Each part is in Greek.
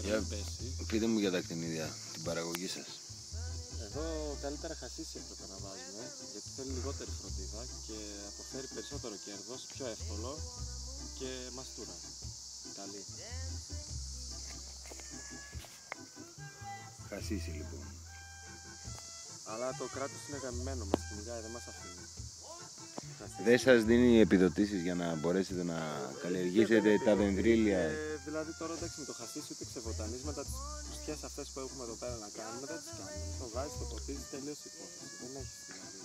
για να μην πέσει. Πείτε μου για τα κτηνίδια, την παραγωγή σας. Εδώ καλύτερα χασίσι έπρεπε να βάζουμε, γιατί θέλει λιγότερη φροντίδα και αποφέρει περισσότερο κέρδος, πιο εύκολο και μαστούρα. Καλή. Χασίσι λοιπόν. Αλλά το κράτος είναι γαμμένο, μας κυνηγάει, δεν μας αφήνει. Δεν σας δίνει επιδοτήσεις για να μπορέσετε να καλλιεργήσετε τα δενδρίλια? Δηλαδή τώρα εντάξει με το χασίσι ούτε ξεβοτανείς, μετά τις πουστιές αυτές που έχουμε εδώ πέρα να κάνουμε δεν τις κάνουμε. Το βάζεις, το ποτίζεις, τελείως η υπόθεση. Δεν έχεις δηλαδή.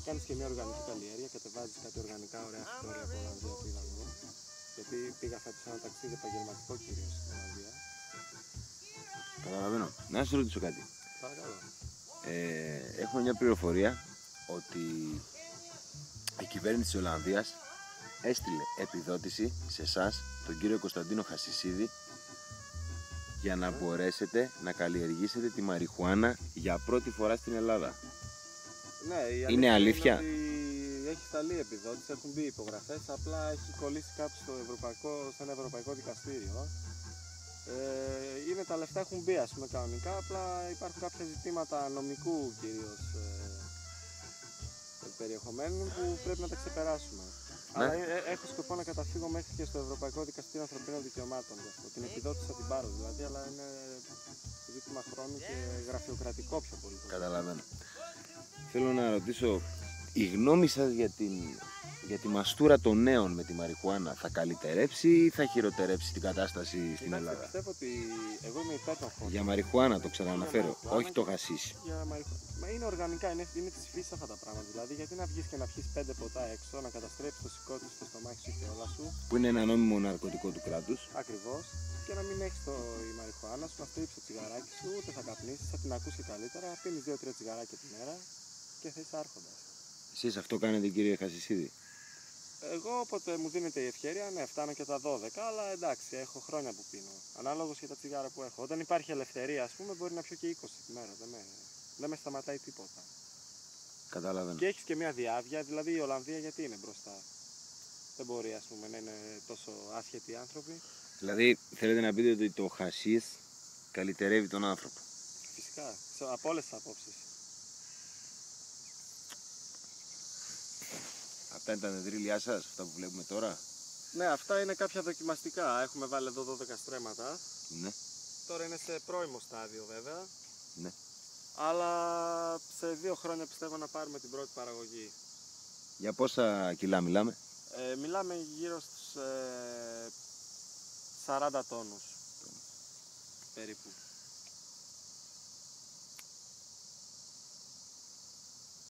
Κάνεις και μια οργανική καλλιέργεια, κατεβάζεις κάτι οργανικά ωραία φυτόρια από Ολλανδία που είδαμε εδώ. Γιατί πήγα φέτος ένα ταξίδι επαγγελματικό κυρίως στην Ολλανδία. Καταλαβαίνω. Να σας ρωτήσω κάτι. Παρακαλώ. Έχω μια πληροφορία ότι η κυβέρνηση της Ολλανδίας έστειλε επιδότηση σε εσάς, τον κύριο Κωνσταντίνο Χασισίδη, για να μπορέσετε να καλλιεργήσετε τη μαριχουάνα για πρώτη φορά στην Ελλάδα. Ναι, είναι αλήθεια? Είναι ότι έχει σταλεί επιδότηση, έχουν μπει υπογραφές, απλά έχει κολλήσει κάπου σε ένα ευρωπαϊκό δικαστήριο. Είναι τα λεφτά έχουν μπει ας πούμε κανονικά, απλά υπάρχουν κάποια ζητήματα νομικού κυρίως περιεχομένου που πρέπει να τα ξεπεράσουμε. Ναι. Αλλά έχω σκοπό να καταφύγω μέχρι και στο Ευρωπαϊκό Δικαστήριο Ανθρωπίνων Δικαιωμάτων γι' αυτό. Την επιδότηση θα την πάρω δηλαδή, αλλά είναι ζήτημα χρόνου και γραφειοκρατικό πιο πολύ. Καταλαβαίνω. Θέλω να ρωτήσω, η γνώμη σας για τη μαστούρα των νέων με τη μαριχουάνα θα καλυτερέψει ή θα χειροτερέψει την κατάσταση στην Ελλάδα? Πιστεύω ότι εγώ είμαι υπέρ των χώρων. Για μαριχουάνα το ξαναναφέρω, όχι το χασίσι. Για μαριχουάνα. Μα είναι οργανικά, είναι της φύσης αυτά τα πράγματα. Δηλαδή, γιατί να βγεις και να πιεις 5 ποτά έξω, να καταστρέψεις το σηκώτη σου, το στομάχι σου και όλα σου. Που είναι ένα νόμιμο ναρκωτικό του κράτους. Ακριβώς. Και να μην έχεις η μαριχουάνα σου, να στρίψεις το τσιγαράκι σου, ούτε θα καπνίσεις, θα την ακούσει καλύτερα. Πίνεις 2-3 τσιγαράκια τη μέρα και θα είσαι άρχοντας. Εσείς αυτό κάνετε κύριε Χασισίδη? Εγώ όποτε μου δίνεται η ευκαιρία, ναι, φτάνω και τα 12, αλλά εντάξει, έχω χρόνια που πίνω. Ανάλογος για τα τσιγάρα που έχω. Όταν υπάρχει ελευθερία, ας πούμε, μπορεί να πιω και 20 τη μέρα. Δεν με σταματάει τίποτα. Καταλαβαίνω. Και έχεις και μια διάβια, δηλαδή η Ολλανδία γιατί είναι μπροστά. Δεν μπορεί, ας πούμε, να είναι τόσο άσχετοι άνθρωποι. Δηλαδή θέλετε να πείτε ότι το χασίς καλυτερεύει τον άνθρωπο? Φυσικά, από όλες τις απόψεις. Αυτά είναι τα δενδρίλια σας, αυτά που βλέπουμε τώρα? Ναι, αυτά είναι κάποια δοκιμαστικά. Έχουμε βάλει εδώ 12 στρέμματα. Ναι. Τώρα είναι σε πρώιμο στάδιο βέβαια. Ναι. Αλλά σε 2 χρόνια πιστεύω να πάρουμε την πρώτη παραγωγή. Για πόσα κιλά μιλάμε? Μιλάμε γύρω στους 40 τόνους περίπου.